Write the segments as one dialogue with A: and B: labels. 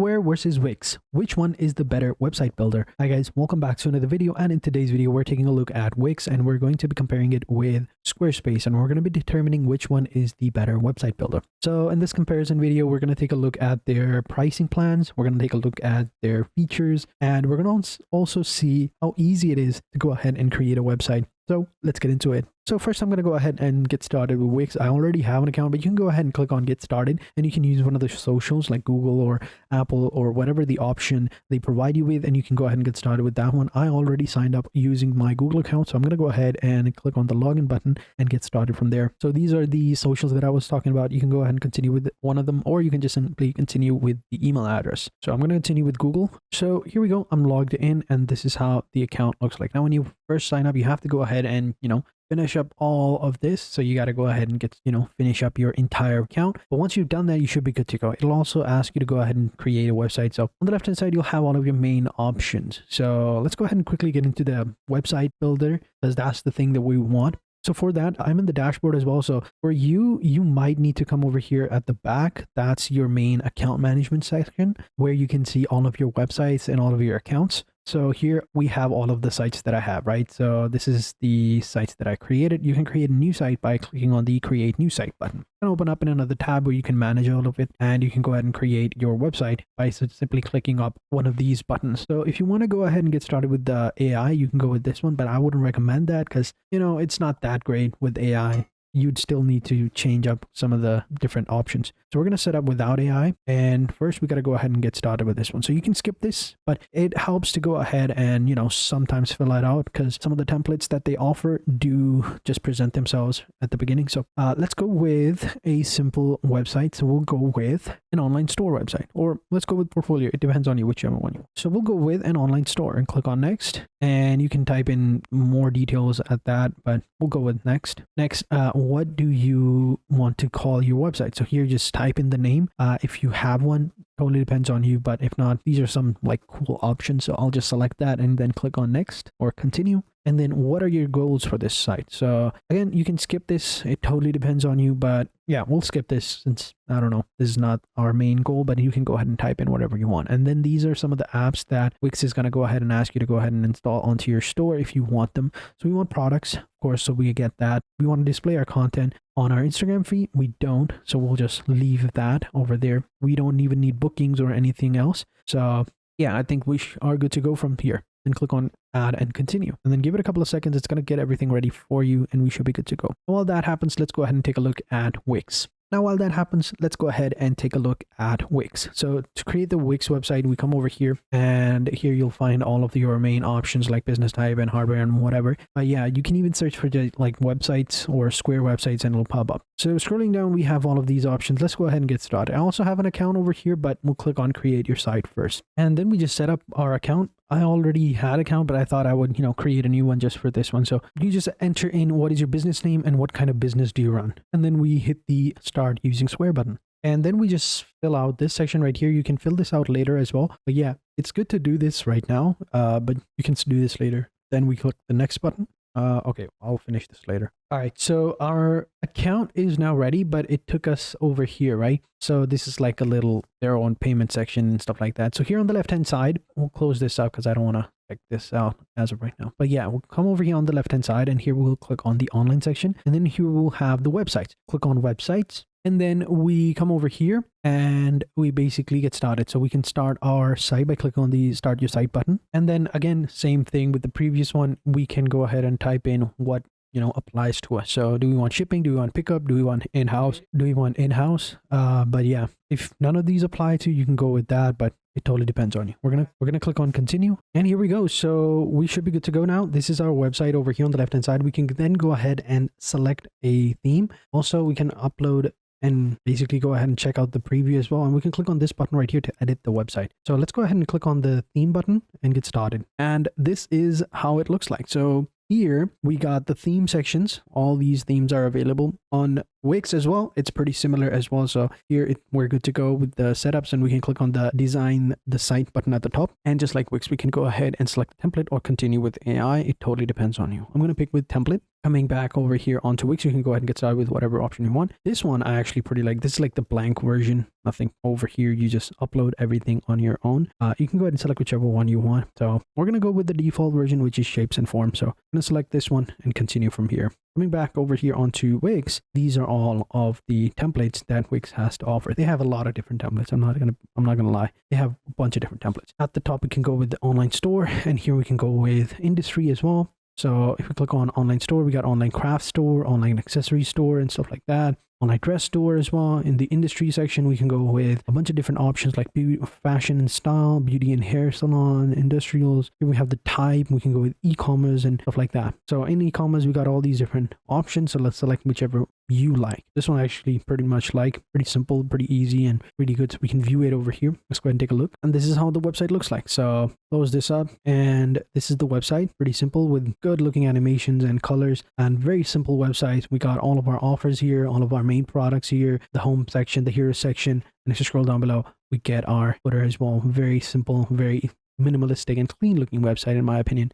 A: Square versus Wix. Which one is the better website builder? Hi guys, welcome back to another video, and in today's video we're taking a look at Wix and we're going to be comparing it with Squarespace, and we're going to be determining which one is the better website builder. So in this comparison video, we're going to take a look at their pricing plans, we're going to take a look at their features, and we're going to also see how easy it is to go ahead and create a website. So let's get into it. So first I'm going to go ahead and get started with Wix. I already have an account, but you can go ahead and click on get started and you can use one of the socials like Google or Apple or whatever the option they provide you with, and you can go ahead and get started with that one. I already signed up using my Google account, so I'm going to go ahead and click on the login button and get started from there. So these are the socials that I was talking about. You can go ahead and continue with one of them, or you can just simply continue with the email address. So I'm going to continue with Google. So here we go. I'm logged in and this is how the account looks like. Now when you first sign up, you have to go ahead and finish up all of this. So you got to go ahead and get finish up your entire account, but once you've done that, you should be good to go. It'll also ask you to go ahead and create a website. So on the left hand side, you'll have all of your main options. So let's go ahead and quickly get into the website builder, because that's the thing that we want. So for that, I'm in the dashboard as well. So for you might need to come over here at the back. That's your main account management section where you can see all of your websites and all of your accounts. So here we have all of the sites that I have, right? So this is the sites that I created. You can create a new site by clicking on the create new site button. And open up in another tab where you can manage all of it, and you can go ahead and create your website by simply clicking up one of these buttons. So if you want to go ahead and get started with the AI, you can go with this one, but I wouldn't recommend that because, it's not that great with AI. You'd still need to change up some of the different options. So we're going to set up without AI. And first we got to go ahead and get started with this one. So you can skip this, but it helps to go ahead and, sometimes fill it out because some of the templates that they offer do just present themselves at the beginning. So let's go with a simple website. So we'll go with an online store website, or let's go with portfolio. It depends on you, whichever one you want. So we'll go with an online store and click on next. And you can type in more details at that, but we'll go with next. Next, what do you want to call your website? So here, just type in the name. If you have one, totally depends on you, but if not, these are some like cool options. So I'll just select that and then click on next or continue. And then what are your goals for this site? So again, you can skip this. It totally depends on you, but yeah, we'll skip this since, I don't know, this is not our main goal, but you can go ahead and type in whatever you want. And then these are some of the apps that Wix is going to go ahead and ask you to go ahead and install onto your store if you want them. So we want products, of course, so we get that. We want to display our content on our Instagram feed. We don't, so we'll just leave that over there. We don't even need bookings or anything else. So yeah, I think we are good to go from here. And click on add and continue, and then give it a couple of seconds. It's going to get everything ready for you and we should be good to go. While that happens, let's go ahead and take a look at Wix. Now, while that happens, let's go ahead and take a look at Wix. So to create the Wix website, we come over here, and here you'll find all of your main options like business type and hardware and whatever. But yeah, you can even search for like websites or Square websites and it'll pop up. So scrolling down, we have all of these options. Let's go ahead and get started. I also have an account over here, but we'll click on create your site first. And then we just set up our account. I already had an account, but I thought I would, create a new one just for this one. So you just enter in what is your business name and what kind of business do you run. And then we hit the start using Square button. And then we just fill out this section right here. You can fill this out later as well. But yeah, it's good to do this right now, but you can do this later. Then we click the next button. Okay, I'll finish this later. All right, so our account is now ready, but it took us over here, right? So this is like a little their own payment section and stuff like that. So here on the left hand side, we'll close this out because I don't want to check this out as of right now. But yeah, we'll come over here on the left hand side, and here we'll click on the online section, and then here we'll have the websites. Click on websites. And then we come over here and we basically get started. So we can start our site by clicking on the start your site button. And then again, same thing with the previous one. We can go ahead and type in what applies to us. So do we want shipping? Do we want pickup? Do we want in-house? Do we want in-house? But yeah, if none of these apply to you, you can go with that, but it totally depends on you. We're gonna click on continue, and here we go. So we should be good to go now. This is our website over here on the left hand side. We can then go ahead and select a theme. Also, we can upload and basically go ahead and check out the preview as well. And we can click on this button right here to edit the website. So let's go ahead and click on the theme button and get started. And this is how it looks like. So here we got the theme sections. All these themes are available on Wix as well, it's pretty similar as well. So here we're good to go with the setups, and we can click on the design the site button at the top. And just like Wix, we can go ahead and select the template or continue with AI. It totally depends on you. I'm going to pick with template. Coming back over here onto Wix, you can go ahead and get started with whatever option you want. This one I actually pretty like. This is like the blank version. Nothing over here. You just upload everything on your own. You can go ahead and select whichever one you want. So we're going to go with the default version, which is shapes and forms. So I'm going to select this one and continue from here. Coming back over here onto Wix, these are all of the templates that Wix has to offer. They have a lot of different templates. I'm not gonna lie. They have a bunch of different templates. At the top, we can go with the online store, and here we can go with industry as well. So if we click on online store, we got online craft store, online accessory store, and stuff like that. Online dress store as well. In the industry section, we can go with a bunch of different options like beauty, fashion and style, beauty and hair salon, industrials. Here we have the type. We can go with e-commerce and stuff like that. So in e-commerce, we got all these different options. So let's select whichever you like. This one I actually pretty much like. Pretty simple, pretty easy, and pretty good. So we can view it over here. Let's go ahead and take a look. And this is how the website looks like. So close this up, and this is the website. Pretty simple with good looking animations and colors, and very simple website. We got all of our offers here, all of our main products here, the home section, the hero section, and if you scroll down below, we get our footer as well. Very simple, very minimalistic and clean looking website in my opinion.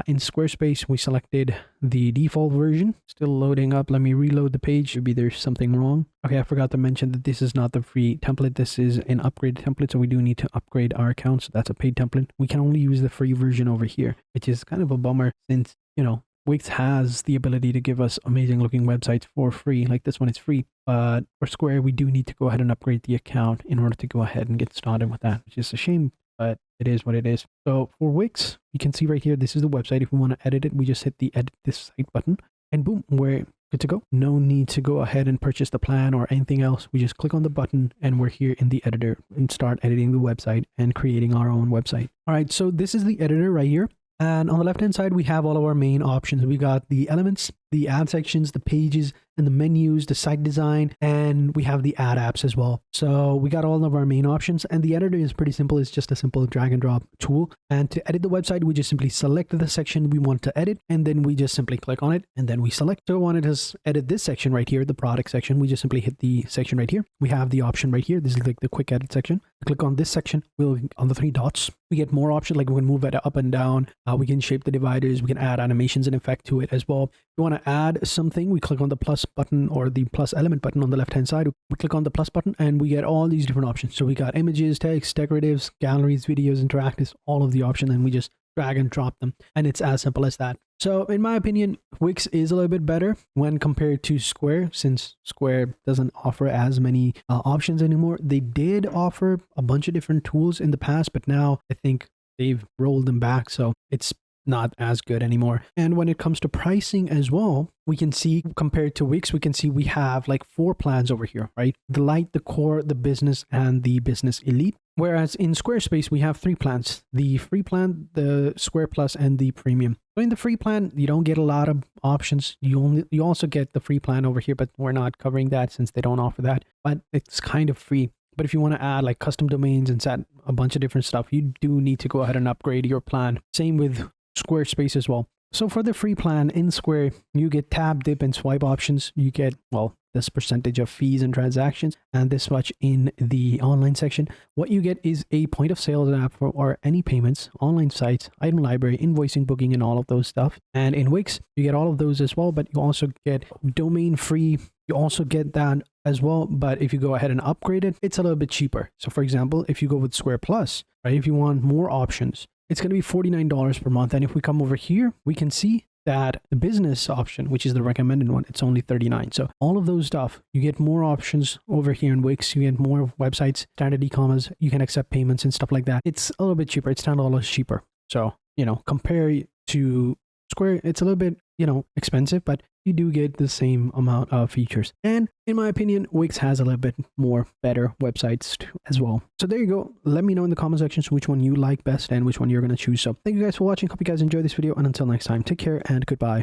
A: In Squarespace, we selected the default version. Still loading up. Let me reload the page. Maybe there's something wrong. Okay, I forgot to mention that this is not the free template. This is an upgraded template, so we do need to upgrade our account. So that's a paid template. We can only use the free version over here, which is kind of a bummer since, you know, Wix has the ability to give us amazing looking websites for free. Like this one is free, but for Square, we do need to go ahead and upgrade the account in order to go ahead and get started with that, which is a shame, but it is what it is. So for Wix, you can see right here, this is the website. If we want to edit it, we just hit the edit this site button, and boom, we're good to go. No need to go ahead and purchase the plan or anything else. We just click on the button and we're here in the editor and start editing the website and creating our own website. All right, so this is the editor right here. And on the left hand side, we have all of our main options. We got the elements, the ad sections, the pages, and the menus, the site design, and we have the ad apps as well. So we got all of our main options, and the editor is pretty simple. It's just a simple drag and drop tool. And to edit the website, we just simply select the section we want to edit, and then we just simply click on it, and then we select. So I wanted to edit this section right here, the product section. We just simply hit the section right here. We have the option right here. This is like the quick edit section. Click on this section. We'll on the three dots. We get more options, like we can move it up and down. We can shape the dividers. We can add animations and effect to it as well. If we want to add something, we click on the plus button or the plus element button on the left hand side. We click on the plus button and we get all these different options. So we got images, text, decoratives, galleries, videos, interactives, all of the options, and we just drag and drop them, and it's as simple as that. So in my opinion, Wix is a little bit better when compared to Square, since Square doesn't offer as many options anymore. They did offer a bunch of different tools in the past, but now I think they've rolled them back, so it's not as good anymore. And when it comes to pricing as well, we can see compared to Wix, we can see we have like 4 plans over here, right? The Lite, the Core, the Business, and the Business Elite. Whereas in Squarespace, we have 3 plans: the free plan, the Square Plus, and the Premium. So in the free plan, you don't get a lot of options. You also get the free plan over here, but we're not covering that since they don't offer that. But it's kind of free. But if you want to add like custom domains and set a bunch of different stuff, you do need to go ahead and upgrade your plan. Same with Squarespace as well. So for the free plan in Square, you get tab, dip, and swipe options. You get, well, this percentage of fees and transactions, and this much in the online section. What you get is a point of sale app for or any payments, online sites, item library, invoicing, booking, and all of those stuff. And in Wix, you get all of those as well, but you also get domain free. You also get that as well, but if you go ahead and upgrade it, it's a little bit cheaper. So for example, if you go with Square Plus, right, if you want more options, it's going to be $49 per month. And if we come over here, we can see that the business option, which is the recommended one, it's only $39. So all of those stuff, you get more options over here in Wix. You get more websites, standard e-commerce. You can accept payments and stuff like that. It's a little bit cheaper. It's $10 cheaper. So, you know, compare to Square, it's a little bit, you know, expensive, but you do get the same amount of features. And in my opinion, Wix has a little bit more better websites too, as well. So there you go. Let me know in the comment sections which one you like best and which one you're going to choose. So thank you guys for watching. Hope you guys enjoyed this video. And until next time, take care and goodbye.